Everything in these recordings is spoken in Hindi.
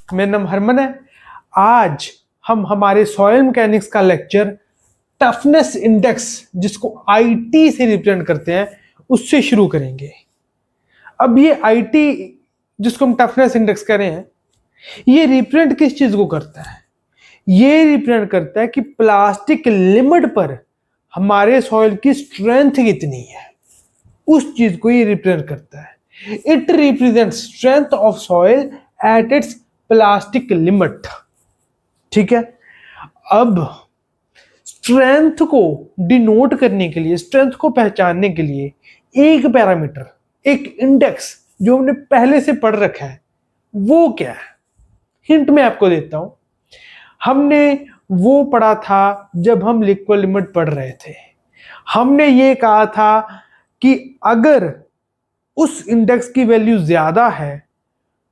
मेरा नाम हरमन है। आज हम हमारे सॉइल मैकेनिक्स का लेक्चर टफनेस इंडेक्स, जिसको आईटी से रिप्रेजेंट करते हैं, उससे शुरू करेंगे। अब ये आईटी जिसको हम टफनेस इंडेक्स कह रहे हैं, ये रिप्रेजेंट किस चीज को करता है? ये रिप्रेजेंट करता है कि प्लास्टिक लिमिट पर हमारे सॉइल की स्ट्रेंथ कितनी है, उस चीज को ये रिप्रेजेंट करता है। It represent strength of soil eight its plastic limit. ठीक है। अब स्ट्रेंथ को डिनोट करने के लिए, स्ट्रेंथ को पहचानने के लिए एक पैरामीटर, एक इंडेक्स जो हमने पहले से पढ़ रखा है, वो क्या है? हिंट मैं आपको देता हूं। हमने वो पढ़ा था जब हम लिक्विड लिमिट पढ़ रहे थे। हमने ये कहा था कि अगर उस इंडेक्स की वैल्यू ज्यादा है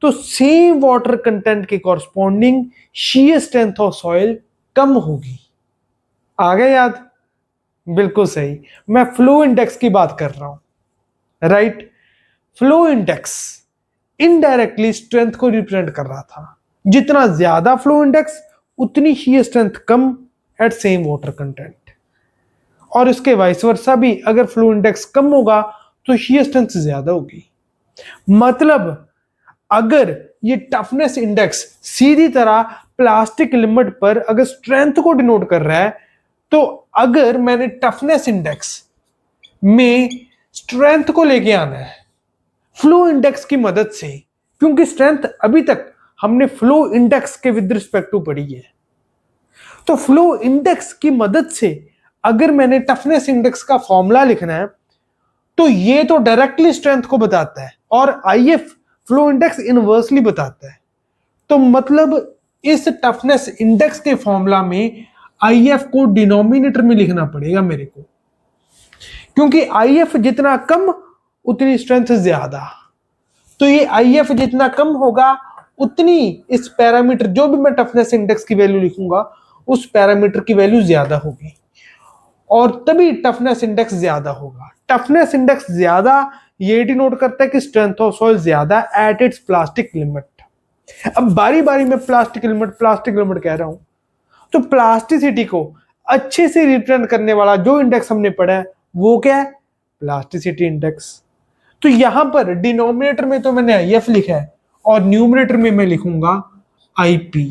तो सेम वाटर कंटेंट के corresponding shear strength of soil कम होगी। आ गया याद? बिल्कुल सही, मैं फ्लो इंडेक्स की बात कर रहा हूं। Right. Flow index indirectly strength को रिप्रेजेंट कर रहा था। जितना ज्यादा फ्लो इंडेक्स, उतनी शीयर स्ट्रेंथ कम एट सेम वाटर कंटेंट। और इसके वाइस वर्सा भी, अगर फ्लो इंडेक्स कम होगा तो शीयर स्ट्रेंथ ज्यादा होगी। मतलब अगर ये टफनेस इंडेक्स सीधी तरह प्लास्टिक लिमिट पर अगर स्ट्रेंथ को डिनोट कर रहा है, तो अगर मैंने टफनेस इंडेक्स में स्ट्रेंथ को लेके आना है फ्लो इंडेक्स की मदद से, क्योंकि स्ट्रेंथ अभी तक हमने फ्लो इंडेक्स के विद रिस्पेक्ट टू पढ़ी है, तो फ्लो इंडेक्स की मदद से अगर मैंने टफनेस इंडेक्स का फॉर्मूला लिखना है, तो ये तो डायरेक्टली स्ट्रेंथ को बताता है और आईएफ फ्लो इंडेक्स इनवर्सली बताता है। तो मतलब इस टफनेस इंडेक्स के फॉर्मूला में आईएफ को डिनोमिनेटर में लिखना पड़ेगा मेरे को, क्योंकि आईएफ जितना कम उतनी स्ट्रेंथ ज्यादा। तो ये आईएफ जितना कम होगा उतनी इस पैरामीटर, जो भी मैं टफनेस इंडेक्स की वैल्यू लिखूंगा, उस पैरामीटर की वैल्यू ज्यादा होगी और तभी टफनेस इंडेक्स ज्यादा होगा। टफनेस इंडेक्स ज्यादा ये डिनोट करता है कि स्ट्रेंथ ऑफ सॉइल ज्यादा एट इट्स प्लास्टिक लिमिट। अब बारी बारी में प्लास्टिक लिमिट कह रहा हूं, तो प्लास्टिसिटी को अच्छे से रिप्रेजेंट करने वाला जो इंडेक्स हमने पढ़ा है वो क्या है? Plasticity index. तो यहां पर डिनोमिनेटर में तो मैंने आईएफ लिखा है और न्यूमरेटर में मैं लिखूंगा आईपी।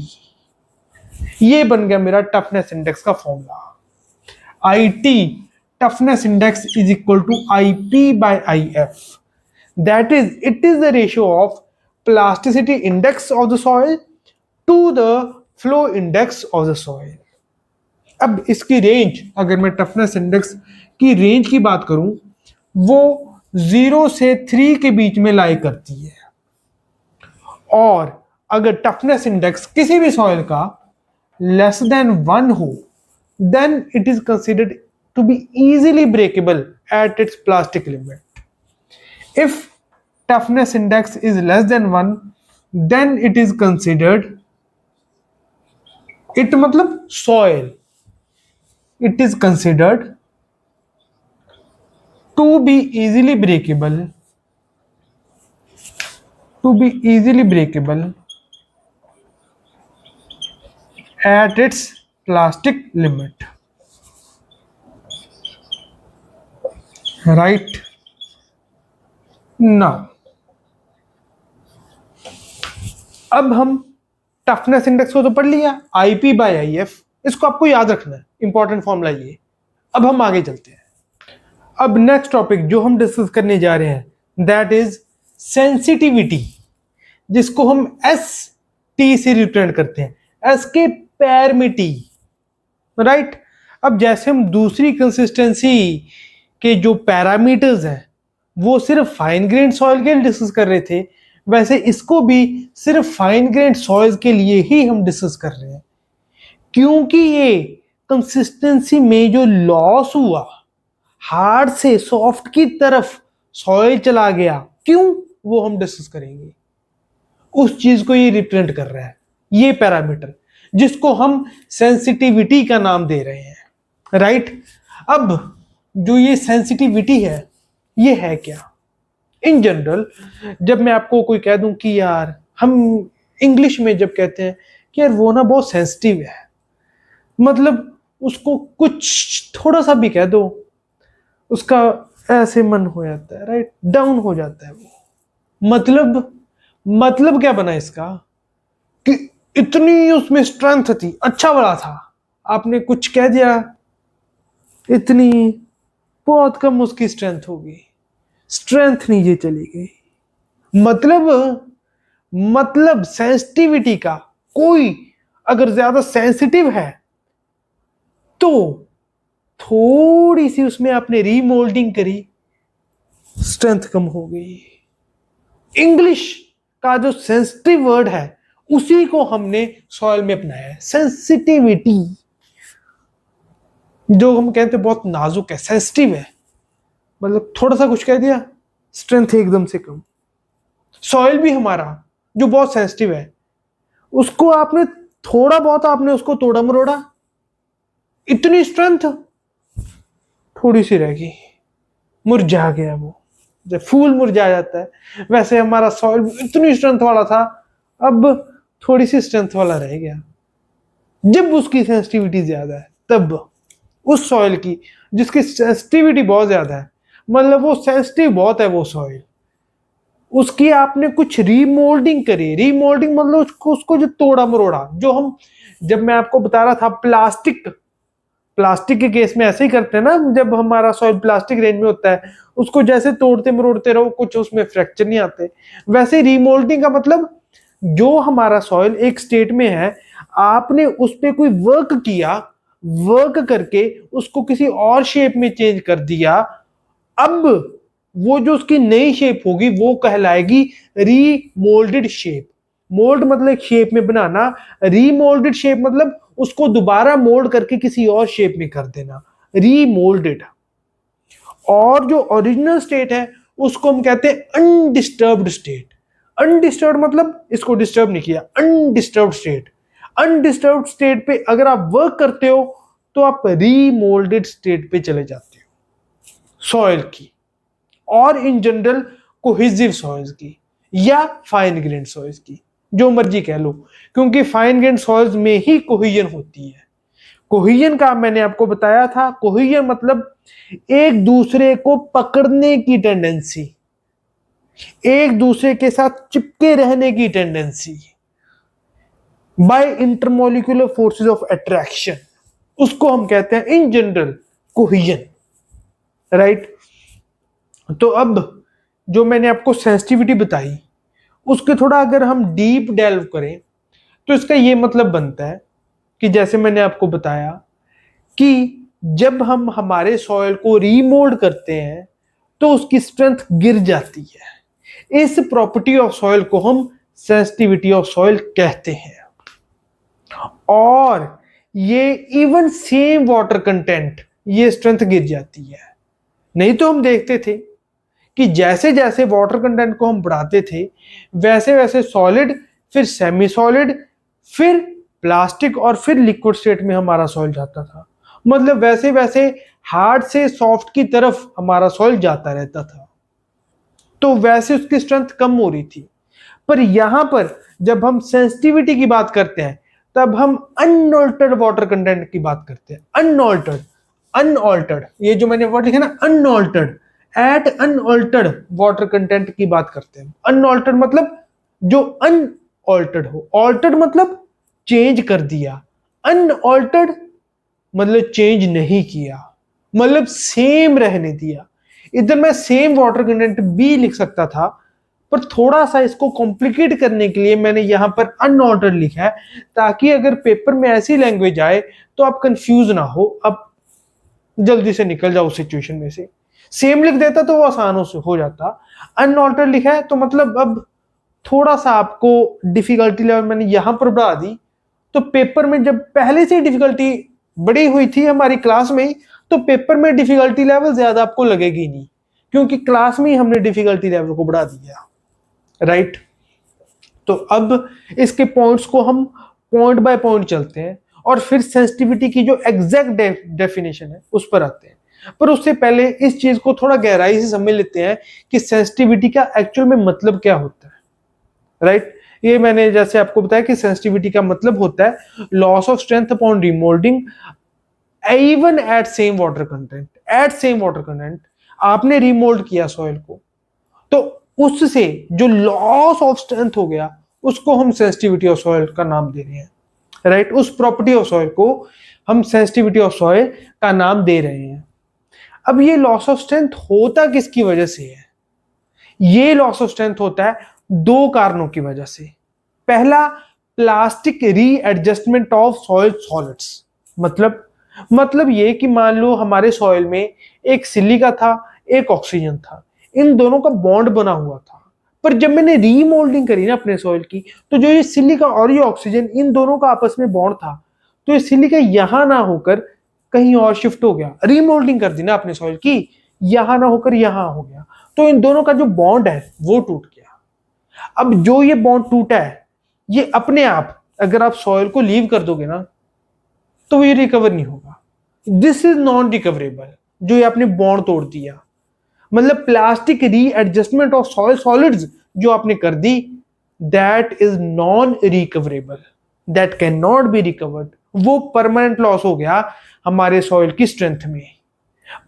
ये बन गया मेरा टफनेस इंडेक्स का formula. IT toughness index is equal to IP by IF. That is, it is the ratio of plasticity index of the soil to the flow index of the soil. अब इसकी रेंज, अगर मैं टफनेस इंडेक्स की रेंज की बात करूं, वो 0 से 3 के बीच में लाई करती है। और अगर टफनेस इंडेक्स किसी भी सॉइल का लेस देन 1 हो, then it is considered to be easily breakable at its plastic limit. If toughness index is less than 1, then it is considered, it मतलब soil, it is considered to be easily breakable, at its plastic limit. Right now, अब हम टफनेस इंडेक्स को तो पढ़ लिया, आईपी बाय आईएफ, इसको आपको याद रखना है, इंपॉर्टेंट फॉर्मूला ये। अब हम आगे चलते हैं। अब नेक्स्ट टॉपिक जो हम डिस्कस करने जा रहे हैं, दैट इज सेंसिटिविटी, जिसको हम एस टी से रिप्रेजेंट करते हैं, एस के पैर में टी। राइट। अब जैसे हम दूसरी कंसिस्टेंसी के जो पैरामीटर्स हैं वो सिर्फ फाइन ग्रेन सॉइल के लिए डिस्कस कर रहे थे, वैसे इसको भी सिर्फ फाइन ग्रेन सॉइल के लिए ही हम डिस्कस कर रहे हैं, क्योंकि ये कंसिस्टेंसी में जो लॉस हुआ, हार्ड से सॉफ्ट की तरफ सॉइल चला गया, क्यों, वो हम डिस्कस करेंगे। उस चीज को ये रिप्रेजेंट कर रहा है, ये पैरामीटर, जिसको हम सेंसिटिविटी का नाम दे रहे हैं। राइट। अब जो ये सेंसिटिविटी है, ये है क्या? इन जनरल, जब मैं आपको कोई कह दूं कि यार हम इंग्लिश में जब कहते हैं कि यार वो ना बहुत सेंसिटिव है, मतलब उसको कुछ थोड़ा सा भी कह दो उसका ऐसे मन हो जाता है, राइट, डाउन हो जाता है वो। मतलब क्या बना इसका कि इतनी उसमें स्ट्रेंथ थी, अच्छा वाला था, आपने कुछ कह दिया, इतनी बहुत कम उसकी स्ट्रेंथ होगी, स्ट्रेंथ नीचे चली गई। मतलब सेंसिटिविटी का, कोई अगर ज्यादा सेंसिटिव है तो थोड़ी सी उसमें आपने रीमोल्डिंग करी, स्ट्रेंथ कम हो गई। इंग्लिश का जो सेंसिटिव वर्ड है उसी को हमने सॉइल में अपनाया है, सेंसिटिविटी। जो हम कहते हैं बहुत नाजुक है, सेंसिटिव है, मतलब थोड़ा सा कुछ कह दिया, स्ट्रेंथ एकदम से कम। सॉइल भी हमारा जो बहुत सेंसिटिव है, उसको आपने थोड़ा बहुत आपने उसको तोड़ा मरोड़ा, इतनी स्ट्रेंथ थोड़ी सी रह गई, मुरझा गया वो। जब फूल मुरझा जाता है वैसे हमारा सॉइल इतनी स्ट्रेंथ वाला था, अब थोड़ी सी स्ट्रेंथ वाला रह गया। जब उसकी सेंसिटिविटी ज्यादा है तब उस सॉइल की जिसकी सेंसिटिविटी बहुत ज्यादा है, मतलब वो सेंसिटिव बहुत है वो सॉइल, उसकी आपने कुछ रीमोल्डिंग करी। रीमोल्डिंग मतलब उसको जो तोड़ा मरोड़ा, जो हम जब मैं आपको बता रहा था प्लास्टिक के केस में ऐसे ही करते हैं ना, जब हमारा सॉइल प्लास्टिक रेंज में होता है उसको जैसे तोड़ते मरोड़ते रहो कुछ उसमें फ्रैक्चर नहीं आते, वैसे रीमोल्डिंग का मतलब जो हमारा सॉइल एक स्टेट में है, आपने उस पर कोई वर्क किया, वर्क करके उसको किसी और शेप में चेंज कर दिया, अब वो जो उसकी नई शेप होगी वो कहलाएगी रीमोल्डेड शेप। मोल्ड मतलब शेप में बनाना, रीमोल्डेड शेप मतलब उसको दोबारा मोल्ड करके किसी और शेप में कर देना, रीमोल्डेड। और जो ओरिजिनल स्टेट है उसको हम कहते हैं अनडिस्टर्ब्ड स्टेट। अनडिस्टर्ब मतलब इसको डिस्टर्ब नहीं किया, अनडिस्टर्ब स्टेट। अनडिस्टर्ब स्टेट पे अगर आप वर्क करते हो तो आप रीमोल्डेड स्टेट पे चले जाते हो सॉइल की, और इन जनरल कोहेसिव सॉइल्स की या फाइन ग्रेन सॉइल्स की, जो मर्जी कह लो, क्योंकि फाइन ग्रेन सॉइल्स में ही कोहेजन होती है। कोहेजन का मैंने आपको बताया था, कोहेजन मतलब एक दूसरे को पकड़ने की टेंडेंसी, एक दूसरे के साथ चिपके रहने की tendency by intermolecular forces of attraction, उसको हम कहते हैं इन जनरल कोहेजन, राइट। तो अब जो मैंने आपको सेंसिटिविटी बताई उसके थोड़ा अगर हम डीप डेल्व करें तो इसका ये मतलब बनता है कि जैसे मैंने आपको बताया कि जब हम हमारे सॉइल को रीमोल्ड करते हैं तो उसकी स्ट्रेंथ गिर जाती है। इस प्रॉपर्टी ऑफ सॉइल को हम सेंसिटिविटी ऑफ सॉइल कहते हैं। और ये इवन सेम वाटर कंटेंट ये स्ट्रेंथ गिर जाती है। नहीं तो हम देखते थे कि जैसे जैसे वाटर कंटेंट को हम बढ़ाते थे वैसे वैसे सॉलिड, फिर सेमी सॉलिड, फिर प्लास्टिक और फिर लिक्विड स्टेट में हमारा सॉइल जाता था। मतलब वैसे वैसे हार्ड से सॉफ्ट की तरफ हमारा सॉइल जाता रहता था, तो वैसे उसकी स्ट्रेंथ कम हो रही थी। पर यहां पर जब हम सेंसिटिविटी की बात करते हैं तब हम अनऑल्टर्ड वाटर कंटेंट की बात करते हैं। अनऑल्टर्ड, अनऑल्टर्ड, ये जो मैंने वर्ड लिखा ना unaltered, at unaltered water content की बात करते हैं। अनऑल्टर्ड मतलब जो अनऑल्टर्ड हो, ऑल्टर्ड मतलब चेंज कर दिया, अनऑल्टर्ड मतलब चेंज नहीं किया, मतलब सेम रहने दिया। इधर मैं सेम वाटर कंटेंट भी लिख सकता था, पर थोड़ा सा इसको कॉम्प्लिकेट करने के लिए मैंने यहां पर अनऑल्टर्ड लिखा है, ताकि अगर पेपर में ऐसी लैंग्वेज आए तो आप कंफ्यूज ना हो, आप जल्दी से निकल जाओ सिचुएशन में से। सेम लिख देता तो वो आसान हो जाता, अनऑल्टर्ड लिखा है तो मतलब अब थोड़ा सा आपको डिफिकल्टी लेवल मैंने यहां पर बढ़ा दी, तो पेपर में जब पहले से डिफिकल्टी बढ़ी हुई थी हमारी क्लास में ही, तो पेपर में डिफिकल्टी लेवल ज्यादा आपको लगेगी नहीं, क्योंकि क्लास में ही हमने डिफिकल्टी लेवल को बढ़ा दिया, राइट। तो अब इसके पॉइंट्स को हम पॉइंट बाय पॉइंट चलते हैं और फिर सेंसिटिविटी की जो एग्जैक्ट डेफिनेशन है उस पर आते हैं। पर उससे पहले इस चीज को थोड़ा गहराई से समझ लेते हैं कि सेंसिटिविटी का एक्चुअल में मतलब क्या होता है, राइट। ये मैंने जैसे आपको बताया कि सेंसिटिविटी का मतलब होता है loss of strength upon remoulding even at same water content. At same water content आपने रीमोल्ड किया सॉइल को, तो उससे जो लॉस ऑफ स्ट्रेंथ हो गया उसको हम सेंसिटिविटी ऑफ सॉइल का नाम दे रहे हैं, राइट। उस प्रॉपर्टी ऑफ सॉइल को हम सेंसिटिविटी ऑफ सॉइल का नाम दे रहे हैं। अब ये लॉस ऑफ स्ट्रेंथ होता किसकी वजह से है? ये लॉस ऑफ स्ट्रेंथ होता है दो कारणों की वजह से। पहला, plastic readjustment of soil solids. मतलब ये कि मान लो हमारे सॉइल में एक सिलिका था, एक ऑक्सीजन था, इन दोनों का बॉन्ड बना हुआ था। पर जब मैंने रीमोल्डिंग करी ना अपने सॉइल की, तो जो ये सिलिका और ये ऑक्सीजन इन दोनों का आपस में बॉन्ड था, तो ये सिलिका यहां ना होकर कहीं और शिफ्ट हो गया। रीमोल्डिंग कर दी ना अपने सॉइल की, यहां ना होकर यहां हो गया, तो इन दोनों का जो बॉन्ड है वो टूट गया। अब जो ये बॉन्ड टूटा है, ये अपने आप अगर आप सॉइल को लीव कर दोगे ना, तो ये रिकवर नहीं होगा। This is non recoverable. जो ये आपने बॉन्ड तोड़ दिया, मतलब plastic readjustment of soil solids जो आपने कर दी, that is non recoverable, that can not be recovered. वो परमानेंट लॉस हो गया हमारे सॉइल की स्ट्रेंथ में।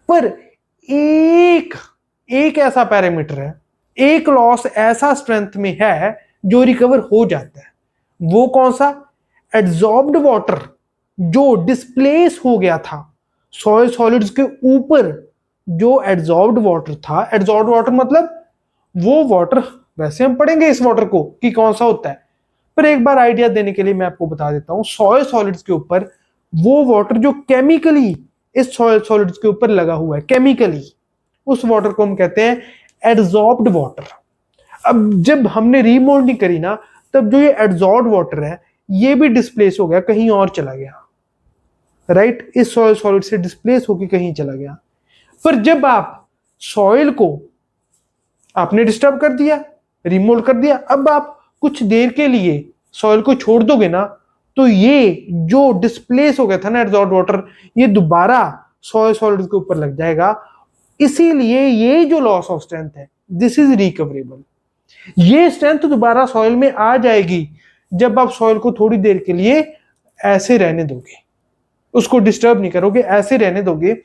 पर एक ऐसा पैरामीटर है, एक लॉस ऐसा स्ट्रेंथ में है जो रिकवर हो जाता है। वो कौन सा? एड्सॉर्ब्ड वाटर जो डिस्प्लेस हो गया था सॉइल सॉलिड्स के ऊपर। जो एड्सॉर्ब्ड वाटर था, एड्सॉर्ब्ड वाटर मतलब वो वाटर, वैसे हम पढ़ेंगे इस वाटर को कि कौन सा होता है, पर एक बार आइडिया देने के लिए मैं आपको बता देता हूं। सॉइल सॉलिड्स के ऊपर वो वाटर जो केमिकली इस सॉइल सॉलिड्स के ऊपर लगा हुआ है, केमिकली, उस वाटर को हम कहते हैं एड्सॉर्ब्ड वाटर। अब जब हमने रीमोल्डिंग करी ना, तब जो ये एड्सॉर्ब्ड वाटर है ये भी डिस्प्लेस हो गया, कहीं और चला गया, राइट। इस सॉइल सॉलिड से डिस्प्लेस होकर कहीं चला गया। पर जब आप सॉइल को आपने डिस्टर्ब कर दिया, रिमोल्ड कर दिया, अब आप कुछ देर के लिए सॉइल को छोड़ दोगे ना, तो ये जो डिस्प्लेस हो गया था ना एड्सॉर्ब्ड वाटर, ये दोबारा सॉइल सॉलिड के ऊपर लग जाएगा। इसीलिए ये जो लॉस ऑफ स्ट्रेंथ है, दिस इज रिकवरेबल। ये स्ट्रेंथ दोबारा सॉइल में आ जाएगी जब आप सॉइल को थोड़ी देर के लिए ऐसे रहने दोगे, उसको डिस्टर्ब नहीं करोगे, ऐसे रहने दोगे,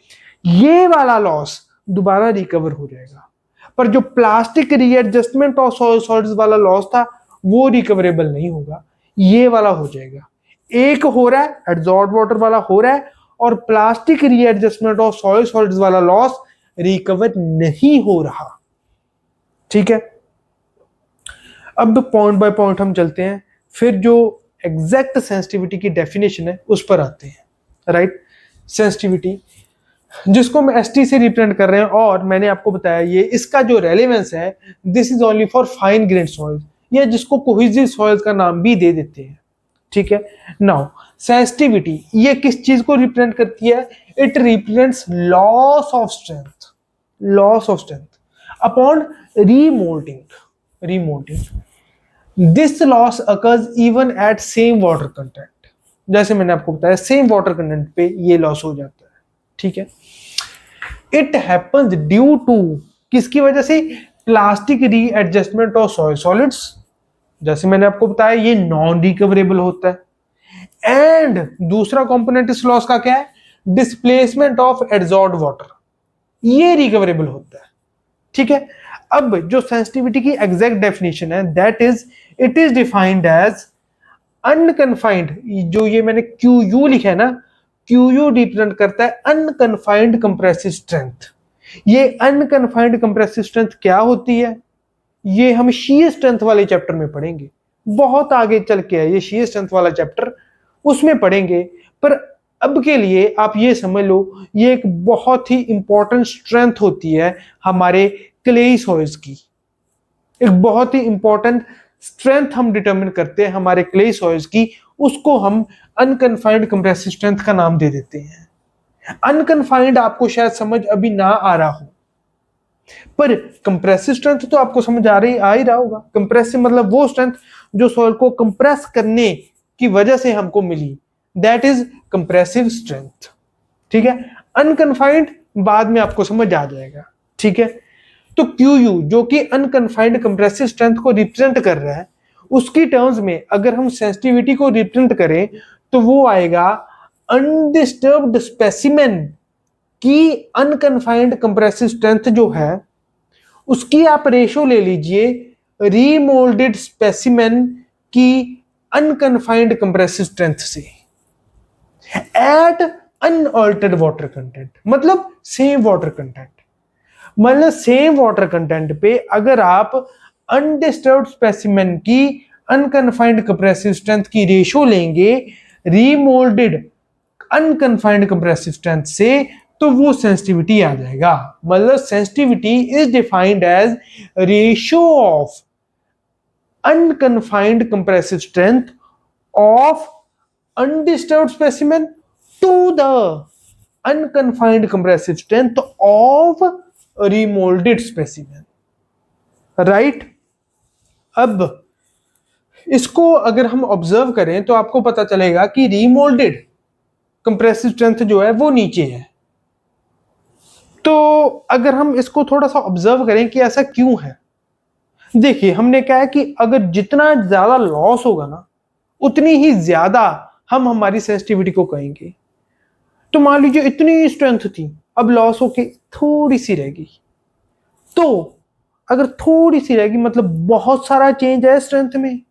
ये वाला लॉस दोबारा रिकवर हो जाएगा। पर जो plastic readjustment of soil solids वाला लॉस था, वो रिकवरेबल नहीं होगा, ये वाला हो जाएगा। एक हो रहा है एड्सॉर्ब्ड वाटर वाला हो रहा है, और plastic readjustment of soil solids वाला लॉस रिकवर नहीं हो रहा। ठीक है, अब पॉइंट बाय पॉइंट हम चलते हैं, फिर जो एग्जैक्ट सेंसिटिविटी की डेफिनेशन है उस पर आते हैं, राइट। सेंसिटिविटी जिसको हम एसटी से रिप्रेजेंट कर रहे हैं, और मैंने आपको बताया ये इसका जो रेलेवेंस है, this is only for fine grain soil, या जिसको कोहेसिव सॉइल्स का नाम भी दे देते हैं। ठीक है, नाउ सेंसिटिविटी ये किस चीज को रिप्रेजेंट करती है? It represents loss of strength upon remoulding. This loss occurs even at same water content. जैसे मैंने आपको बताया सेम वाटर कंटेंट पे ये लॉस हो जाता है। ठीक है, इट हैपेंस ड्यू टू किसकी वजह से? Plastic readjustment of soil solids. जैसे मैंने आपको बताया ये नॉन रिकवरेबल होता है। एंड दूसरा कंपोनेंट इस लॉस का क्या है? डिस्प्लेसमेंट ऑफ एड्सॉर्ब्ड वाटर, ये रिकवरेबल होता है। ठीक है, अब जो सेंसिटिविटी की एग्जैक्ट डेफिनेशन है, that is it is defined as unconfined. जो ये मैंने QU लिखा है ना, QU रिप्रेजेंट करता है अनकन्फाइंड कंप्रेसिव स्ट्रेंथ। ये अनकन्फाइंड कंप्रेसिव स्ट्रेंथ क्या होती है? ये हम शीयर स्ट्रेंथ वाले चैप्टर में पढ़ेंगे, बहुत आगे चल के है ये शीयर स्ट्रेंथ वाला चैप्टर, उसमें पढ़ेंगे। पर अब के लिए आप ये समझ लो, ये एक बहुत ही इंपॉर्टेंट स्ट्रेंथ होती है हमारे क्लेई सॉइल्स की। एक बहुत ही इंपॉर्टेंट स्ट्रेंथ हम डिटरमिन करते हैं हमारे क्लेई सॉइल्स की, उसको हम अनकन्फाइंड कंप्रेसिव स्ट्रेंथ का नाम दे देते हैं। अनकन्फाइंड आपको शायद समझ अभी ना आ रहा हो, पर कंप्रेसिव स्ट्रेंथ तो आपको समझ आ ही रहा होगा। कंप्रेसिव मतलब वो स्ट्रेंथ जो सॉइल को कंप्रेस करने की वजह से हमको मिली, दैट इज कंप्रेसिव स्ट्रेंथ। ठीक है, अनकन्फाइंड बाद में आपको समझ आ जाएगा। ठीक है, तो QU जो कि अनकन्फाइंड कंप्रेसिव स्ट्रेंथ को रिप्रेजेंट कर रहा है, उसकी टर्म्स में अगर हम सेंसिटिविटी को रिप्रेजेंट करें तो वो आएगा अनडिस्टर्ब्ड स्पेसिमेन की अनकन्फाइंड कंप्रेसिव स्ट्रेंथ जो है उसकी आप रेशो ले लीजिए रीमोल्डेड स्पेसिमेन की अनकन्फाइंड कंप्रेसिव स्ट्रेंथ से एट अनअल्टर्ड वाटर कंटेंट, मतलब सेम वाटर कंटेंट, मतलब सेम वाटर कंटेंट पे अगर आप अनडिस्टर्ब्ड स्पेसिमेन की अनकन्फाइंड कंप्रेसिव स्ट्रेंथ की रेशो लेंगे रीमोल्डेड अनकन्फाइंड कंप्रेसिव स्ट्रेंथ से तो वो सेंसिटिविटी आ जाएगा। मतलब sensitivity is defined as ratio of unconfined compressive strength of undisturbed specimen to the unconfined compressive strength of remolded specimen, right? अब इसको अगर हम ऑब्जर्व करें तो आपको पता चलेगा कि रीमोल्डेड कंप्रेसिव स्ट्रेंथ जो है वो नीचे है। तो अगर हम इसको थोड़ा सा ऑब्जर्व करें कि ऐसा क्यों है, देखिए हमने कहा है कि अगर जितना ज्यादा लॉस होगा ना उतनी ही ज्यादा हम हमारी सेंसिटिविटी को कहेंगे। तो मान लीजिए इतनी स्ट्रेंथ थी, अब लॉस होके थोड़ी सी रहेगी, तो अगर थोड़ी सी रहेगी मतलब बहुत सारा चेंज है स्ट्रेंथ में,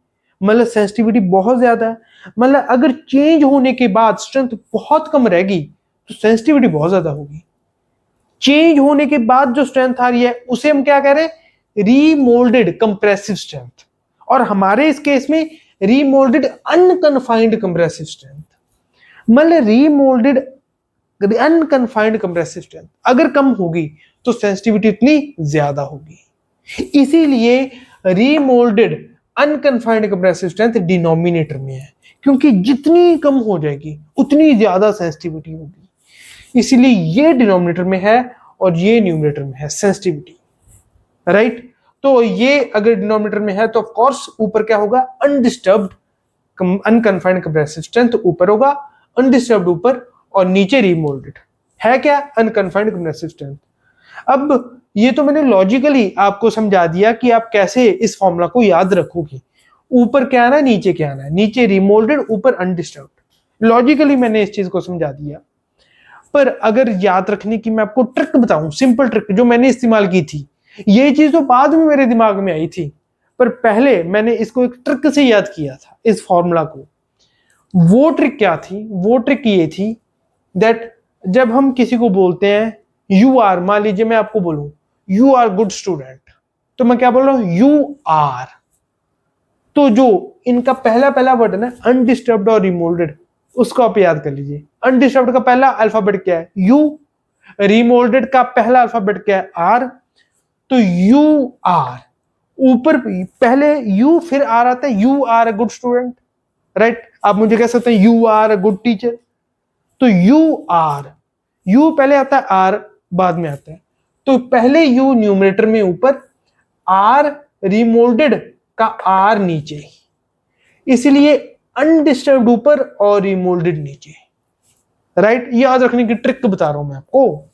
मतलब सेंसिटिविटी बहुत ज्यादा है। मतलब अगर चेंज होने के बाद स्ट्रेंथ बहुत कम रहेगी तो सेंसिटिविटी बहुत ज्यादा होगी। चेंज होने के बाद जो स्ट्रेंथ आ रही है उसे हम क्या कह रहे हैं, रीमोल्डेड कंप्रेसिव स्ट्रेंथ, और हमारे इस केस में रीमोल्डेड अनकन्फाइंड कंप्रेसिव स्ट्रेंथ। मतलब रीमोल्डेड अनकन्फाइंड कंप्रेसिव स्ट्रेंथ अगर कम होगी तो सेंसिटिविटी इतनी ज्यादा होगी। इसीलिए remoulded unconfined compressive strength denominator में है, क्योंकि जितनी कम हो जाएगी उतनी ज्यादा सेंसिटिविटी होगी। इसीलिए ये डिनोमिनेटर में है और ये न्यूमरेटर में है सेंसिटिविटी, राइट? तो ये अगर डिनोमिनेटर में है तो ऑफ कोर्स ऊपर क्या होगा, अनडिस्टर्ब्ड अनकन्फाइंड कंप्रेसिव स्ट्रेंथ ऊपर होगा, अनडिस्टर्ब्ड ऊपर और नीचे रीमोल्डेड है क्या, अनकन्फाइंड कंप्रेसिव स्ट्रेंथ। अब ये तो मैंने लॉजिकली आपको समझा दिया कि आप कैसे इस फॉर्मूला को याद रखोगे। ऊपर क्या आना है, नीचे क्या आना है, नीचे रीमोल्डेड ऊपर अनडिस्टर्ब्ड। लॉजिकली मैंने इस चीज को समझा दिया। पर अगर याद रखने की मैं आपको ट्रिक बताऊं, सिंपल ट्रिक जो मैंने इस्तेमाल की थी, ये चीज तो बाद में मेरे दिमाग में आई थी, पर पहले मैंने इसको एक ट्रिक से याद किया था इस फॉर्मूला को। वो ट्रिक क्या थी, वो ट्रिक ये थी दैट जब हम किसी को बोलते हैं यू आर, मान लीजिए मैं आपको बोलूं यू आर गुड स्टूडेंट, तो मैं क्या बोल रहा हूं, यू आर। तो जो इनका पहला पहला वर्ड है ना, अनडिस्टर्ब्ड और रिमोल्डेड, उसको आप याद कर लीजिए। अनडिस्टर्ब्ड का पहला अल्फाबेट क्या है, यू। रिमोल्डेड का पहला अल्फाबेट क्या है, आर। तो यू आर, ऊपर पहले यू फिर आर आता है, you are a good student, right? आप मुझे कह सकते हैं you are a good teacher. तो यू आर, यू पहले आता है, आर बाद में आता है। तो पहले यू न्यूमरेटर में ऊपर, आर रिमोल्डेड का आर नीचे, इसलिए अनडिस्टर्ब्ड ऊपर और रिमोल्डेड नीचे, राइट? याद रखने की ट्रिक बता रहा हूं मैं आपको।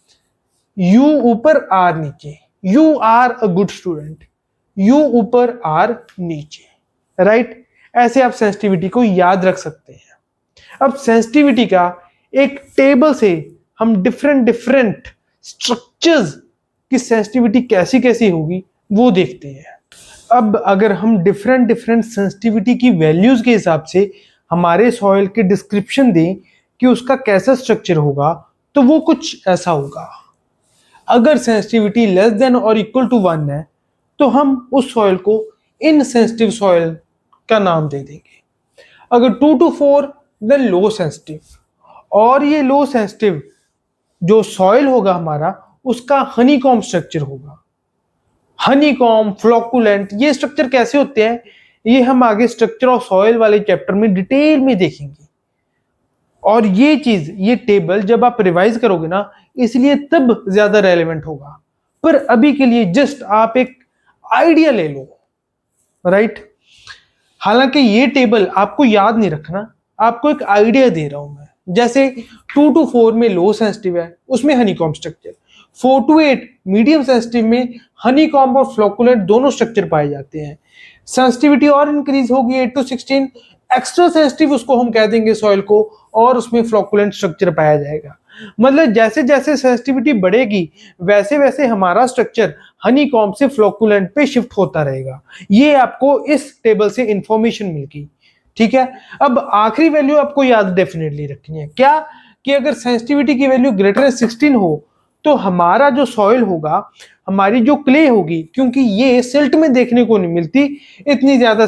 यू ऊपर आर नीचे, you are a good student, U ऊपर आर नीचे, राइट? ऐसे आप सेंसिटिविटी को याद रख सकते हैं। अब सेंसिटिविटी का एक टेबल से हम डिफरेंट डिफरेंट स्ट्रक्चर्स की सेंसिटिविटी कैसी कैसी होगी वो देखते हैं। अब अगर हम डिफरेंट डिफरेंट सेंसिटिविटी की वैल्यूज के हिसाब से हमारे सॉइल के डिस्क्रिप्शन दें कि उसका कैसा स्ट्रक्चर होगा, तो वो कुछ ऐसा होगा। अगर सेंसिटिविटी लेस देन और इक्वल टू 1 है तो हम उस सॉइल को इनसेंसिटिव सॉइल का नाम दे देंगे। अगर 2 to 4 देन लो सेंसिटिव, और ये लो सेंसिटिव जो सॉइल होगा हमारा उसका हनीकॉम्ब स्ट्रक्चर होगा। हनीकॉम्ब, फ्लोकुलेंट, ये स्ट्रक्चर कैसे होते हैं ये हम आगे स्ट्रक्चर ऑफ सॉइल वाले चैप्टर में डिटेल में देखेंगे। और ये चीज, ये टेबल जब आप रिवाइज करोगे ना, इसलिए तब ज्यादा रेलेवेंट होगा। पर अभी के लिए जस्ट आप एक आइडिया ले लो, राइट? हालांकि ये टेबल आपको याद नहीं रखना, आपको एक आइडिया दे रहा हूं मैं। जैसे 2 to 4 में लो सेंसिटिव है, उसमें honeycomb structure, 4 to 8 medium sensitive में हनीकॉम्ब और फ्लोकुलेंट दोनों स्ट्रक्चर पाए जाते हैं। सेंसिटिविटी और इंक्रीज होगी 8 to 16। एक्स्ट्रा सेंसिटिव उसको हम कह देंगे सॉइल को, और उसमें फ्लोकुलेंट स्ट्रक्चर पाया जाएगा। मतलब जैसे जैसे सेंसिटिविटी बढ़ेगी वैसे वैसे हमारा स्ट्रक्चर हनीकॉम्ब से फ्लोकुलेंट पे शिफ्ट होता रहेगा। ये आपको इस टेबल से इंफॉर्मेशन मिल गई, ठीक है। अब आखिरी वैल्यू आपको याद डेफिनेटली रखनी है, क्या कि अगर सेंसिटिविटी की वैल्यू ग्रेटर देन 16 हो तो हमारा जो सॉइल होगा, हमारी जो क्ले होगी, क्योंकि ये सिल्ट में देखने को नहीं मिलती इतनी ज्यादा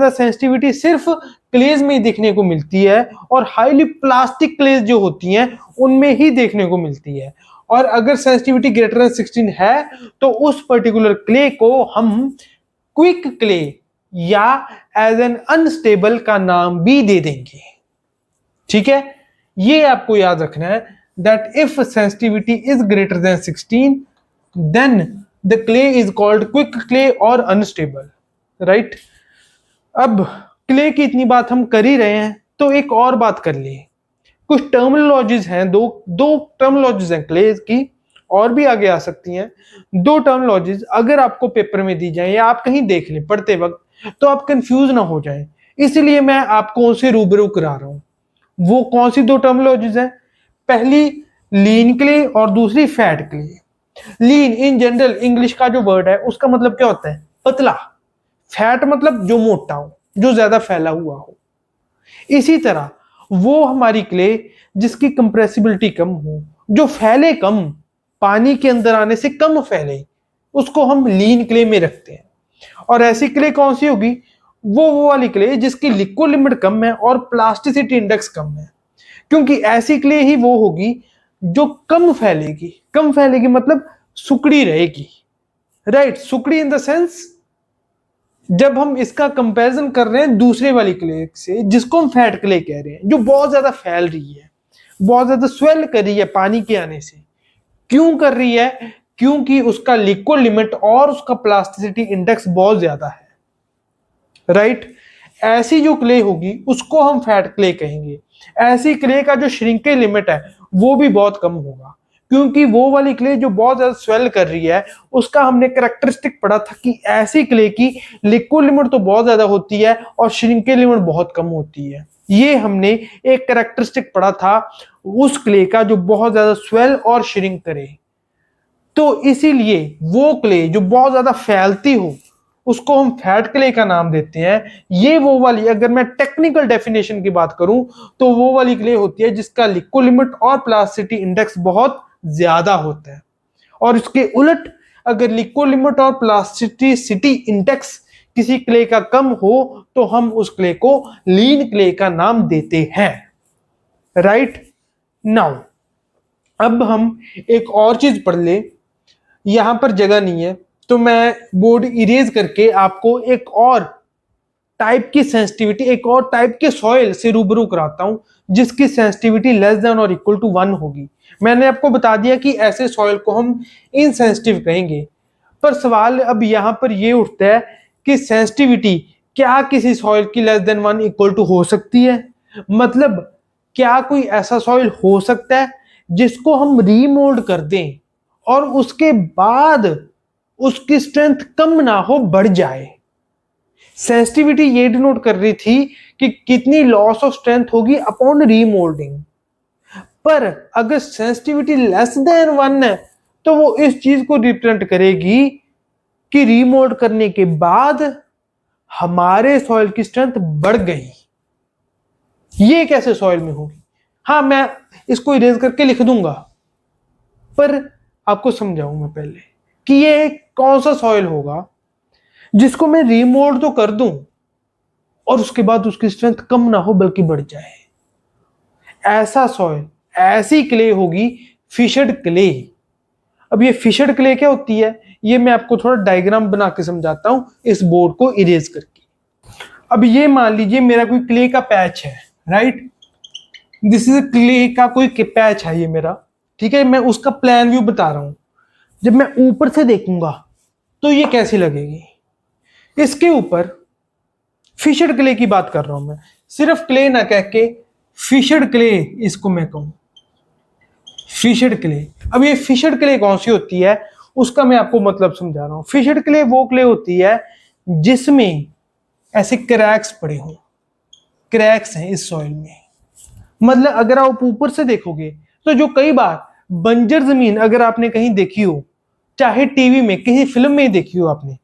सेंसिटिविटी सिर्फ क्लेज में ही देखने को मिलती है, और हाईली प्लास्टिक क्लेज जो होती हैं उनमें ही देखने को मिलती है। और अगर सेंसिटिविटी ग्रेटर देन 16 है तो उस पर्टिकुलर क्ले को हम क्विक क्ले या एज एन अनस्टेबल का नाम भी दे देंगे, ठीक है। ये आपको याद रखना है that if sensitivity is greater than 16 then the clay is called quick clay or unstable, right। अब क्ले की इतनी बात हम कर ही रहे हैं तो एक और बात कर लिए। कुछ टर्मिनोलॉजीज हैं, दो टर्मिनोलॉजीज हैं क्ले की, और भी आगे आ सकती हैं। दो टर्मिनोलॉजीज अगर आपको पेपर में दी जाए या आप कहीं देख लें पढ़ते वक्त तो आप कंफ्यूज ना हो जाएं, इसलिए मैं आपको उनसे रूबरू करा रहा हूं। वो कौन सी दो टर्मिनोलॉजीज हैं? पहली लीन क्ले और दूसरी fat clay. Lean in general English का जो वर्ड है उसका मतलब क्या होता है? पतला। फैट मतलब जो मोटा हो, जो ज्यादा फैला हुआ हो। इसी तरह वो हमारी क्ले जिसकी कंप्रेसिबिलिटी कम हो, जो फैले कम, पानी के अंदर आने से कम फैले, उसको हम लीन क्ले में रखते हैं। और ऐसी क्ले कौन सी होगी? वो वाली क्ले जिसकी लिक्विड लिमिट कम है और प्लास्टिसिटी इंडेक्स कम है, क्योंकि ऐसी क्ले ही वो होगी जो कम फैलेगी मतलब सुकड़ी रहेगी, राइट। सुकड़ी इन द सेंस जब हम इसका कंपैरिजन कर रहे हैं दूसरे वाली क्ले से जिसको हम फैट क्ले कह रहे हैं, जो बहुत ज्यादा फैल रही है, बहुत ज्यादा स्वेल कर रही है पानी के आने से। क्यों कर रही है? क्योंकि उसका लिक्विड लिमिट और उसका प्लास्टिसिटी इंडेक्स बहुत ज्यादा है, राइट। ऐसी जो क्ले होगी उसको हम फैट क्ले कहेंगे। ऐसी क्ले का जो श्रिंकेज लिमिट है वो भी बहुत कम होगा, क्योंकि वो वाली क्ले जो बहुत ज्यादा स्वेल कर रही है उसका हमने कैरेक्टरिस्टिक पढ़ा था कि ऐसी क्ले की लिक्विड लिमिट तो बहुत ज्यादा होती है और श्रिंकेज लिमिट बहुत कम होती है। ये हमने एक कैरेक्टरिस्टिक पढ़ा था उस क्ले का जो बहुत ज्यादा स्वेल और श्रिंक करे। तो इसीलिए वो क्ले जो बहुत ज्यादा फैलती हो उसको हम फैट क्ले का नाम देते हैं। ये वो वाली, अगर मैं टेक्निकल डेफिनेशन की बात करूं तो वो वाली क्ले होती है जिसका लिक्विड लिमिट और प्लास्टिसिटी इंडेक्स बहुत ज्यादा होता है। और इसके उलट अगर लिक्विड लिमिट और प्लास्टिसिटी इंडेक्स किसी क्ले का कम हो तो हम उस क्ले को लीन क्ले का नाम देते हैं, राइट। नाउ अब हम एक और चीज पढ़ ले, यहां पर जगह नहीं है तो मैं बोर्ड इरेज करके आपको एक और टाइप की सेंसिटिविटी, एक और टाइप के सॉइल से रूबरू कराता हूं जिसकी सेंसिटिविटी लेस देन और इक्वल टू 1 होगी। मैंने आपको बता दिया कि ऐसे सॉइल को हम इनसेंसिटिव कहेंगे, पर सवाल अब यहां पर यह उठता है कि सेंसिटिविटी क्या किसी सॉइल की लेस देन 1 इक्वल टू हो सकती है? मतलब क्या कोई ऐसा सॉइल हो सकता है जिसको हम रीमोल्ड कर दें और उसके बाद उसकी स्ट्रेंथ कम ना हो, बढ़ जाए? सेंसिटिविटी ये डिनोट कर रही थी कि कितनी लॉस ऑफ स्ट्रेंथ होगी अपॉन रीमोल्डिंग। पर अगर सेंसिटिविटी लेस देन 1 है तो वो इस चीज को रिप्रेजेंट करेगी कि रीमोल्ड करने के बाद हमारे सॉइल की स्ट्रेंथ बढ़ गई। ये कैसे सॉइल में होगी? हाँ, मैं इसको इरेज करके लिख दूंगा, पर आपको समझाऊं मैं पहले कि ये कौन सा सॉइल होगा जिसको मैं रीमोल्ड तो कर दूं और उसके बाद उसकी स्ट्रेंथ कम ना हो बल्कि बढ़ जाए। ऐसा सॉइल, ऐसी क्ले होगी फिशर्ड क्ले। अब ये फिशर्ड क्ले क्या होती है ये मैं आपको थोड़ा डायग्राम बना के समझाता हूं इस बोर्ड को इरेज करके। अब ये मान लीजिए मेरा कोई क्ले का पैच है, राइट। दिस इज क्ले का कोई पैच है ये मेरा, ठीक है। मैं उसका प्लान व्यू बता रहा हूं। जब मैं ऊपर से देखूंगा तो ये कैसी लगेगी? इसके ऊपर फिशर्ड क्ले की बात कर रहा हूं मैं, सिर्फ क्ले ना कह के फिशर्ड क्ले इसको मैं कहूं। फिशड क्ले। अब ये फिशड क्ले कौन सी होती है उसका मैं आपको मतलब समझा रहा हूं। फिशड क्ले वो क्ले होती है जिसमें ऐसे क्रैक्स पड़े हों, क्रैक्स हैं इस सॉइल में। मतलब अगर आप ऊपर से देखोगे तो जो कई बार बंजर जमीन अगर आपने कहीं देखी हो, चाहे टीवी में किसी फिल्म में देखी हो आपने,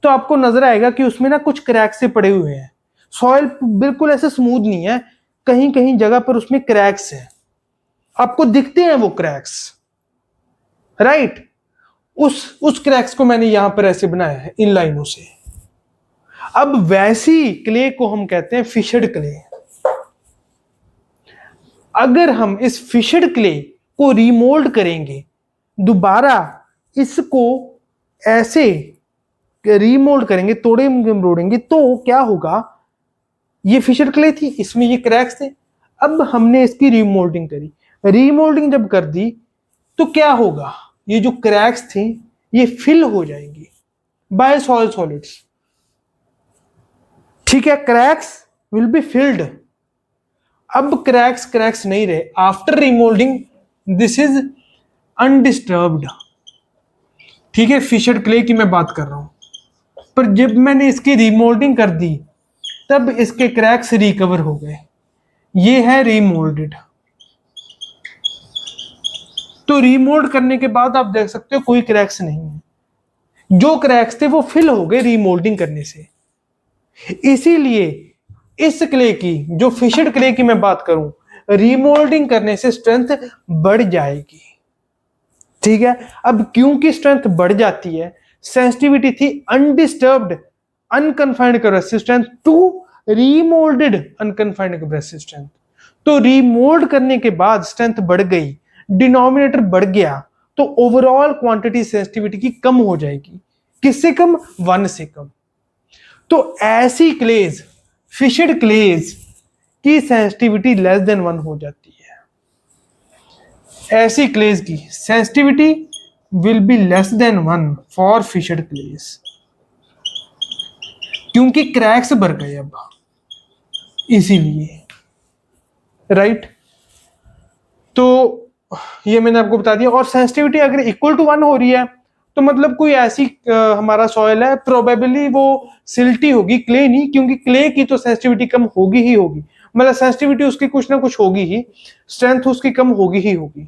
तो आपको नजर आएगा कि उसमें ना कुछ क्रैक्स से पड़े हुए हैं। सॉइल बिल्कुल ऐसे स्मूथ नहीं है, कहीं कहीं जगह पर उसमें क्रैक्स हैं, आपको दिखते हैं वो क्रैक्स, राइट। उस क्रैक्स को मैंने यहां पर ऐसे बनाया है इन लाइनों से। अब वैसी क्ले को हम कहते हैं फिशड क्ले। अगर हम इस फिशड क्ले को रीमोल्ड करेंगे, दोबारा इसको ऐसे रीमोल्ड करेंगे, तोड़े मरोड़ेंगे, तो क्या होगा, ये फिशड क्ले थी, इसमें ये क्रैक्स थे, अब हमने इसकी रीमोल्डिंग करी। रीमोल्डिंग जब कर दी तो क्या होगा, ये जो क्रैक्स थे ये फिल हो जाएंगे बाय सॉइल सॉलिड्स। ठीक है, क्रैक्स विल बी फिल्ड। अब क्रैक्स नहीं रहे after remoulding, this is undisturbed. ठीक है, फिशड क्ले की मैं बात कर रहा हूं, पर जब मैंने इसकी रिमोल्डिंग कर दी तब इसके क्रैक्स रिकवर हो गए, ये है रिमोल्डेड। तो रिमोल्ड करने के बाद आप देख सकते हो कोई क्रैक्स नहीं है, जो क्रैक्स थे वो फिल हो गए रिमोल्डिंग करने से। इसीलिए इस क्ले की, जो फिशड क्ले की मैं बात करूं, रिमोल्डिंग करने से स्ट्रेंथ बढ़ जाएगी। ठीक है, अब क्योंकि स्ट्रेंथ बढ़ जाती है, सेंसिटिविटी थी undisturbed unconfined compressive strength to remoulded unconfined compressive strength. तो रीमोल्ड करने के बाद स्ट्रेंथ बढ़ गई, डिनोमिनेटर बढ़ गया, तो ओवरऑल क्वांटिटी सेंसिटिविटी की कम हो जाएगी। किससे कम? 1 से कम। तो ऐसी क्लेज, फिशड क्लेज की सेंसिटिविटी लेस देन 1 हो जाती है। ऐसी क्लेज की sensitivity will be less than 1 for fissured clays, क्योंकि क्रैक्स भर गए अब, इसीलिए, राइट। तो ये मैंने आपको बता दिया। और सेंसिटिविटी अगर इक्वल टू 1 हो रही है तो मतलब कोई ऐसी हमारा सॉइल है, प्रोबेबली वो सिल्टी होगी, क्ले नहीं, क्योंकि क्ले की तो सेंसिटिविटी कम होगी ही होगी, मतलब सेंसिटिविटी उसकी कुछ ना कुछ होगी ही, स्ट्रेंथ उसकी कम होगी ही होगी।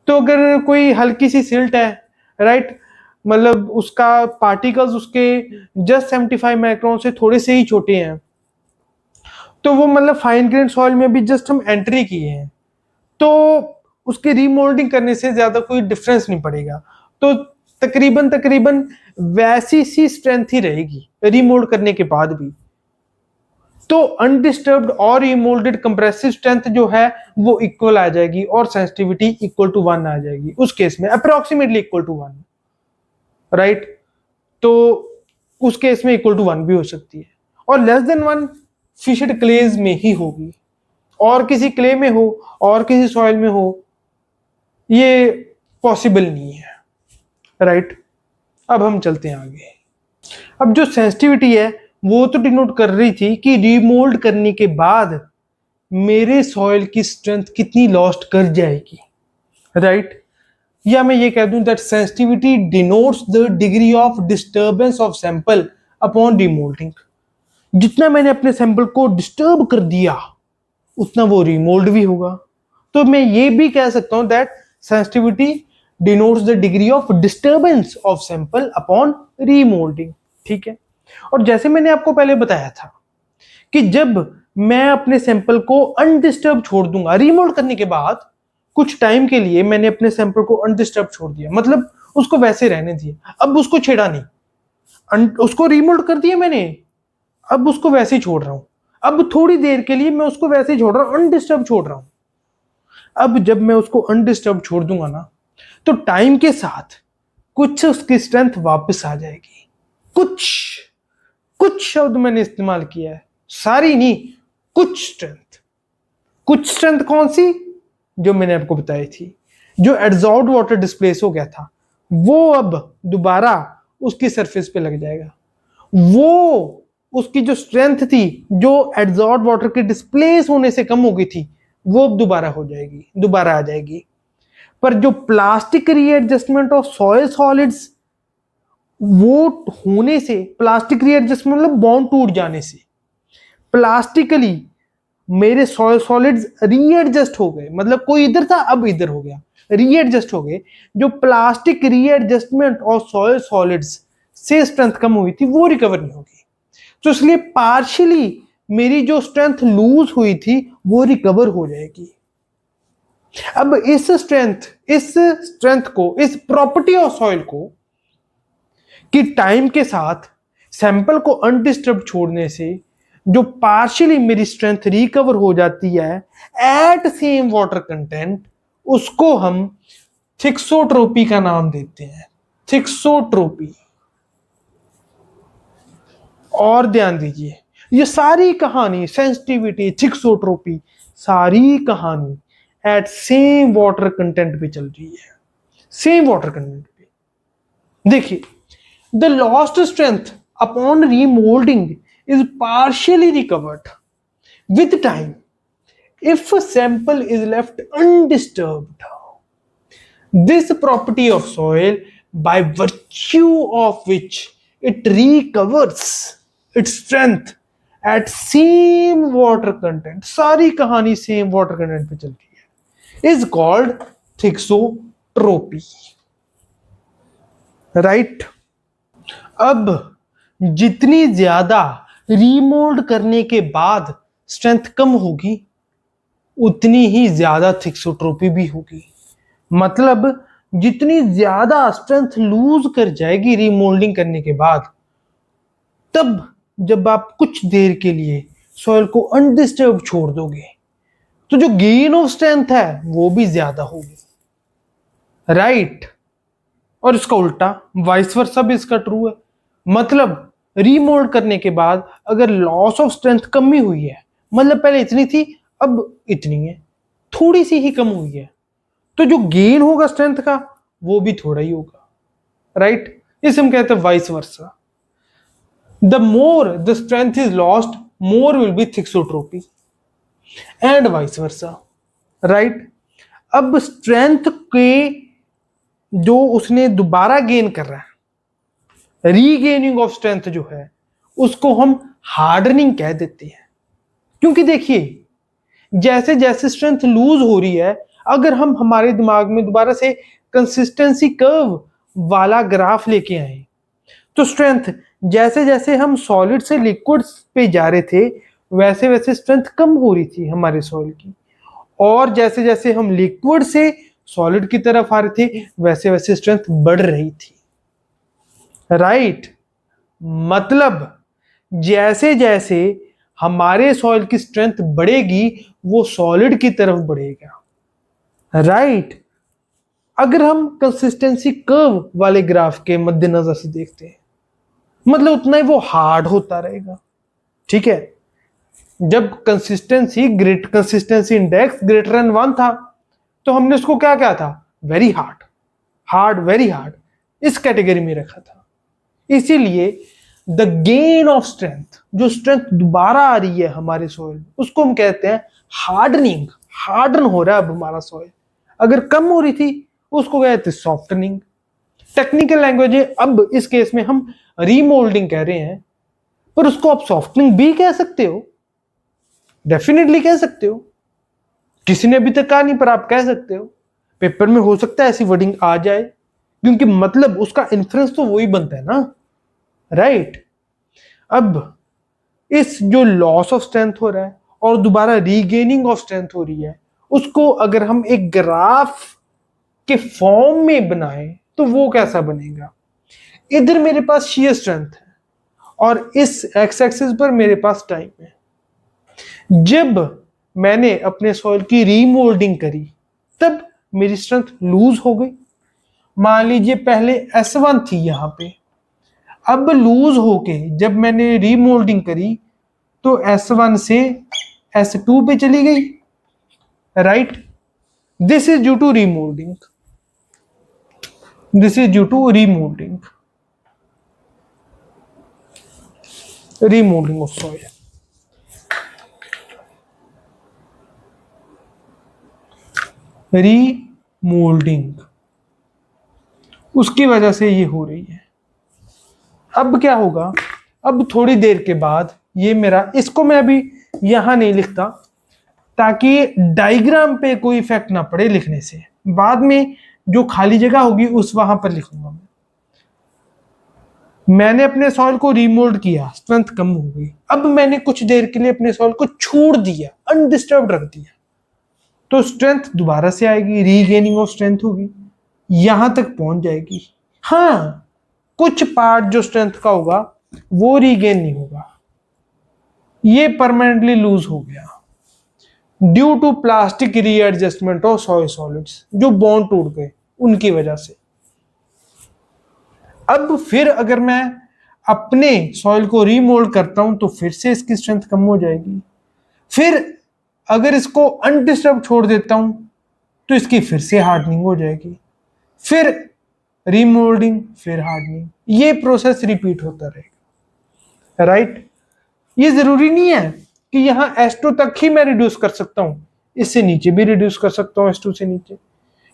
तो अगर कोई हल्की सी सिल्ट है, राइट, मतलब उसका पार्टिकल्स उसके जस्ट 75 माइक्रोन से थोड़े से ही छोटे हैं, तो वो मतलब फाइन ग्रेन सॉइल में भी जस्ट हम एंट्री किए हैं, तो उसके रीमोल्डिंग करने से ज्यादा कोई डिफरेंस नहीं पड़ेगा, तो तकरीबन वैसी सी स्ट्रेंथ ही रहेगी रीमोल्ड करने के बाद भी। तो अनडिस्टर्ब्ड और रीमोल्डेड कंप्रेसिव स्ट्रेंथ जो है वो इक्वल आ जाएगी और सेंसिटिविटी इक्वल टू 1 आ जाएगी, उस केस में अप्रोक्सीमेटली इक्वल टू 1, राइट। तो उस केस में इक्वल टू 1 भी हो सकती है, और लेस देन 1 फिशड क्लेज में ही होगी, और किसी क्ले में हो और किसी सॉइल में हो ये पॉसिबल नहीं है, राइट। अब हम चलते हैं आगे। अब जो सेंसिटिविटी है वो तो डिनोट कर रही थी कि रीमोल्ड करने के बाद मेरे सॉइल की स्ट्रेंथ कितनी लॉस्ट कर जाएगी, राइट। या मैं ये कह दूं that sensitivity denotes the degree of disturbance of sample upon remoulding. जितना मैंने अपने सैंपल को डिस्टर्ब कर दिया उतना वो रीमोल्ड भी होगा। तो मैं ये भी कह सकता हूं that sensitivity denotes the degree of disturbance of sample upon remoulding. ठीक है, और जैसे मैंने आपको पहले बताया था कि जब मैं अपने सैंपल को अनडिस्टर्ब छोड़ दूंगा, रीमोल्ड करने के बाद कुछ टाइम के लिए मैंने अपने सैंपल को अनडिस्टर्ब छोड़ दिया, मतलब उसको वैसे रहने दिया, अब उसको छेड़ा नहीं, उसको रीमोल्ड कर दिया मैंने, अब उसको वैसे ही छोड़ रहा हूं, अब थोड़ी देर के लिए मैं उसको वैसे ही छोड़ रहा हूं, अनडिस्टर्ब छोड़ रहा हूं। अब जब मैं उसको अनडिस्टर्ब छोड़ दूंगा ना, तो टाइम के साथ कुछ उसकी स्ट्रेंथ वापस आ जाएगी। कुछ कुछ शब्द मैंने इस्तेमाल किया है, सारी नहीं, कुछ स्ट्रेंथ। कुछ स्ट्रेंथ कौन सी? जो मैंने आपको बताई थी, जो एड्सॉर्ब्ड वाटर डिस्प्लेस हो गया था वो अब दोबारा उसकी सरफेस पे लग जाएगा। वो उसकी जो स्ट्रेंथ थी, जो एड्सॉर्ब्ड वाटर के डिस्प्लेस होने से कम हो गई थी, वो अब दोबारा हो जाएगी, दोबारा आ जाएगी। पर जो plastic readjustment of soil solids, वो होने से, प्लास्टिक रीएडजस्टमेंट मतलब बॉन्ड टूट जाने से प्लास्टिकली मेरे सॉइल सॉलिड्स रीएडजस्ट हो गए, मतलब कोई इधर था अब इधर हो गया, रीएडजस्ट हो गए। जो प्लास्टिक रीएडजस्टमेंट और सॉइल सॉलिड्स से स्ट्रेंथ कम हुई थी वो रिकवर नहीं होगी, तो इसलिए पार्शियली मेरी जो स्ट्रेंथ लूज हुई थी वो रिकवर हो जाएगी। अब इस स्ट्रेंथ को, इस प्रॉपर्टी ऑफ सॉइल को कि टाइम के साथ सैंपल को अनडिस्टर्ब छोड़ने से जो पार्शियली मेरी स्ट्रेंथ रिकवर हो जाती है एट सेम वाटर कंटेंट, उसको हम थिक्सोट्रोपी का नाम देते हैं, थिक्सोट्रोपी। और ध्यान दीजिए, ये सारी कहानी सेंसिटिविटी, थिक्सोट्रोपी, सारी कहानी एट सेम वाटर कंटेंट पे चल रही है, सेम वाटर कंटेंट पे। देखिए, the lost strength upon remoulding is partially recovered with time if a sample is left undisturbed. This property of soil, by virtue of which it recovers its strength at same water content, सारी कहानी same water content पे चल रही है, is called thixotropy. Right? अब जितनी ज्यादा रीमोल्ड करने के बाद स्ट्रेंथ कम होगी उतनी ही ज्यादा थिक्सोट्रोपी भी होगी। मतलब जितनी ज्यादा स्ट्रेंथ लूज कर जाएगी रीमोल्डिंग करने के बाद, तब जब आप कुछ देर के लिए सॉइल को अनडिस्टर्ब छोड़ दोगे तो जो गेन ऑफ स्ट्रेंथ है वो भी ज्यादा होगी। राइट? और इसका उल्टा वाइस वर्सा भी इसका ट्रू है। मतलब रीमोल्ड करने के बाद अगर लॉस ऑफ स्ट्रेंथ कमी हुई है, मतलब पहले इतनी थी अब इतनी है, थोड़ी सी ही कम हुई है, तो जो गेन होगा स्ट्रेंथ का वो भी थोड़ा ही होगा। राइट? इसे हम कहते हैं vice versa. The more the strength is lost more will be thixotropy and vice versa. Right? अब स्ट्रेंथ के जो उसने दोबारा गेन कर रहा है, रीगेनिंग ऑफ स्ट्रेंथ जो है, उसको हम हार्डनिंग कह देते हैं। क्योंकि देखिए, जैसे जैसे स्ट्रेंथ लूज हो रही है, अगर हम हमारे दिमाग में दोबारा से कंसिस्टेंसी कर्व वाला ग्राफ लेके आए तो स्ट्रेंथ, जैसे जैसे हम सॉलिड से लिक्विड पे जा रहे थे वैसे वैसे स्ट्रेंथ कम हो रही थी हमारे सॉइल की, और जैसे जैसे हम लिक्विड से सॉलिड की तरफ आ रहे थे वैसे वैसे स्ट्रेंथ बढ़ रही थी। राइट? मतलब जैसे जैसे हमारे सॉइल की स्ट्रेंथ बढ़ेगी वो सॉलिड की तरफ बढ़ेगा। राइट? अगर हम कंसिस्टेंसी कर्व वाले ग्राफ के मद्देनजर से देखते हैं, मतलब उतना ही वो हार्ड होता रहेगा। ठीक है? जब कंसिस्टेंसी इंडेक्स ग्रेटर देन 1 था तो हमने उसको क्या कहा था? Very hard, hard, very hard, इस कैटेगरी में रखा था। इसीलिए द गेन ऑफ स्ट्रेंथ, जो स्ट्रेंथ दोबारा आ रही है हमारे सॉइल, उसको हम कहते हैं हार्डनिंग। हार्डन हो रहा है अब हमारा सॉइल। अगर कम हो रही थी उसको कहते हैं सॉफ्टनिंग। टेक्निकल लैंग्वेज है, अब इस केस में हम रीमोल्डिंग कह रहे हैं, पर उसको आप सॉफ्टनिंग भी कह सकते हो, डेफिनेटली कह सकते हो। किसी ने अभी तक कहा नहीं पर आप कह सकते हो। पेपर में हो सकता है ऐसी वर्डिंग आ जाए, क्योंकि मतलब उसका इन्फ्रेंस तो वही बनता है ना। राइट? अब इस जो लॉस ऑफ स्ट्रेंथ हो रहा है और दोबारा रीगेनिंग ऑफ स्ट्रेंथ हो रही है, उसको अगर हम एक ग्राफ के फॉर्म में बनाएं तो वो कैसा बनेगा? इधर मेरे पास shear स्ट्रेंथ है और इस एक्स एक्सिस पर मेरे पास टाइम है। जब मैंने अपने सॉइल की रीमोल्डिंग करी तब मेरी स्ट्रेंथ लूज हो गई। मान लीजिए पहले S1 थी यहां पे, अब लूज होके जब मैंने रीमोल्डिंग करी तो S1 से S2 पे चली गई। Right? This is due to remoulding, this is due to remoulding, remoulding of soil. Remoulding moulding, उसकी वजह से ये हो रही है। अब क्या होगा, अब थोड़ी देर के बाद ये मेरा, इसको मैं अभी यहां नहीं लिखता ताकि डायग्राम पे कोई इफेक्ट ना पड़े लिखने से, बाद में जो खाली जगह होगी उस वहां पर लिखूंगा मैंने अपने सॉइल को रीमोल्ड किया, स्ट्रेंथ कम हो गई। अब मैंने कुछ देर के लिए अपने सॉइल को छोड़ दिया, अनडिस्टर्ब रख दिया, तो स्ट्रेंथ दोबारा से आएगी, रीगेनिंग ऑफ स्ट्रेंथ होगी, यहां तक पहुंच जाएगी। हाँ, कुछ पार्ट जो स्ट्रेंथ का होगा वो रीगेन नहीं होगा, ये परमानेंटली लूज हो गया due to plastic readjustment of soil solids, जो बॉन्ड टूट गए उनकी वजह से। अब फिर अगर मैं अपने सॉइल को रीमोल्ड करता हूं तो फिर से इसकी स्ट्रेंथ कम हो जाएगी। फिर अगर इसको अनडिस्टर्ब छोड़ देता हूं तो इसकी फिर से हार्डनिंग हो जाएगी, फिर रीमोल्डिंग, फिर हार्डनिंग, ये प्रोसेस रिपीट होता रहेगा, राइट। ये जरूरी नहीं है कि यहां S2 तक ही मैं रिड्यूस कर सकता हूं, इससे नीचे भी रिड्यूस कर सकता हूं, S2 से नीचे,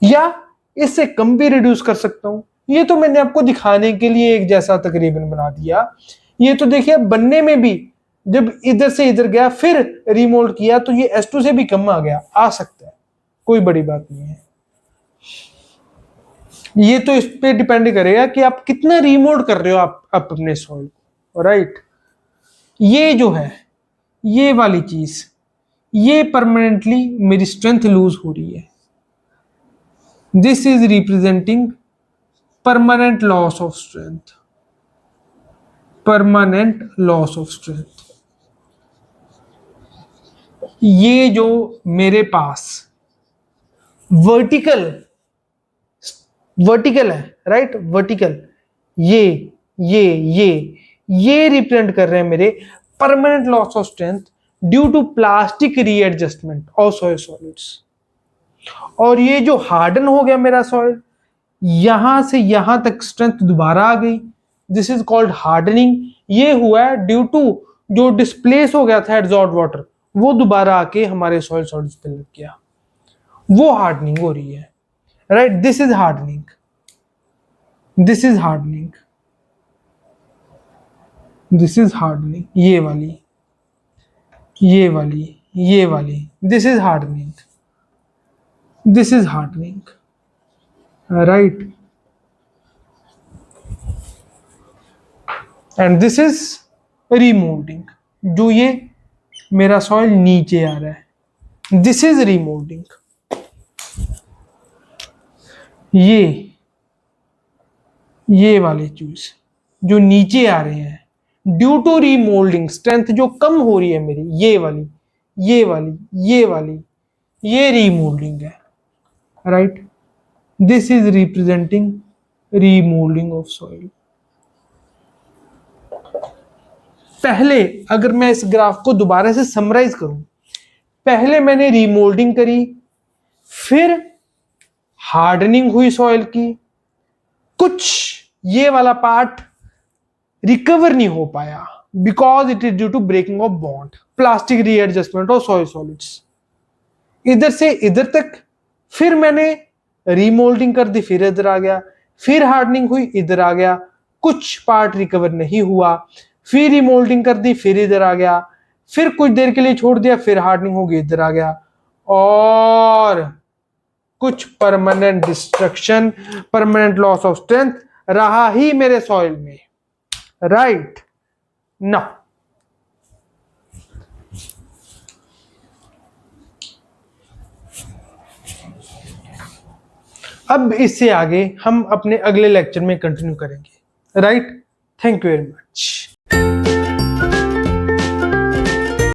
या इससे कम भी रिड्यूस कर सकता हूं। ये तो मैंने आपको दिखाने के लिए एक जैसा तकरीबन बना दिया। ये तो देखिए बनने में भी, जब इधर से इधर गया फिर रिमोल्ड किया तो ये S2 से भी कम आ गया, आ सकता है, कोई बड़ी बात नहीं है। ये तो इस पे डिपेंड करेगा कि आप कितना रिमोल्ड कर रहे हो आप अपने सॉइल को, राइट। ये जो है, ये वाली चीज, ये परमानेंटली मेरी स्ट्रेंथ लूज हो रही है। This is representing permanent loss of strength, permanent loss of strength. ये जो मेरे पास वर्टिकल वर्टिकल है, राइट, वर्टिकल, ये रिप्रेजेंट कर रहे हैं मेरे permanent loss of strength due to plastic readjustment of soil solids. और ये जो हार्डन हो गया मेरा सॉइल, यहां से यहां तक स्ट्रेंथ दोबारा आ गई, दिस इज कॉल्ड हार्डनिंग। ये हुआ है ड्यू टू जो डिस्प्लेस हो गया था एब्जॉर्ब वाटर, वो दोबारा आके हमारे सॉइल सॉलिड्स पे लग गया, वो हार्डनिंग हो रही है, right. This is hardening, this is hardening, this is hardening, ये वाली, ये वाली, ये वाली, this is hardening, this is hardening, right, and this is remoulding. जो ये मेरा सॉइल नीचे आ रहा है, दिस इज रीमोल्डिंग। ये वाले चूज जो नीचे आ रहे हैं ड्यू टू रीमोल्डिंग, स्ट्रेंथ जो कम हो रही है मेरी, ये वाली, ये वाली, ये वाली, ये रीमोल्डिंग है, right. This is representing remoulding of soil. पहले अगर मैं इस ग्राफ को दोबारा से समराइज करूं, पहले मैंने रीमोल्डिंग करी, फिर हार्डनिंग हुई सॉइल की, कुछ ये वाला पार्ट रिकवर नहीं हो पाया because it is due to breaking of bond, plastic readjustment of soil solids, इधर से इधर तक। फिर मैंने रीमोल्डिंग कर दी, फिर इधर आ गया, फिर हार्डनिंग हुई, इधर आ गया, कुछ पार्ट रिकवर नहीं हुआ, फिर रीमोल्डिंग कर दी, फिर इधर आ गया, फिर कुछ देर के लिए छोड़ दिया, फिर हार्डनिंग हो गई, इधर आ गया, और कुछ permanent destruction, permanent loss of strength रहा ही मेरे सॉइल में, राइट ना। अब इससे आगे हम अपने अगले लेक्चर में कंटिन्यू करेंगे, right. Thank you very much.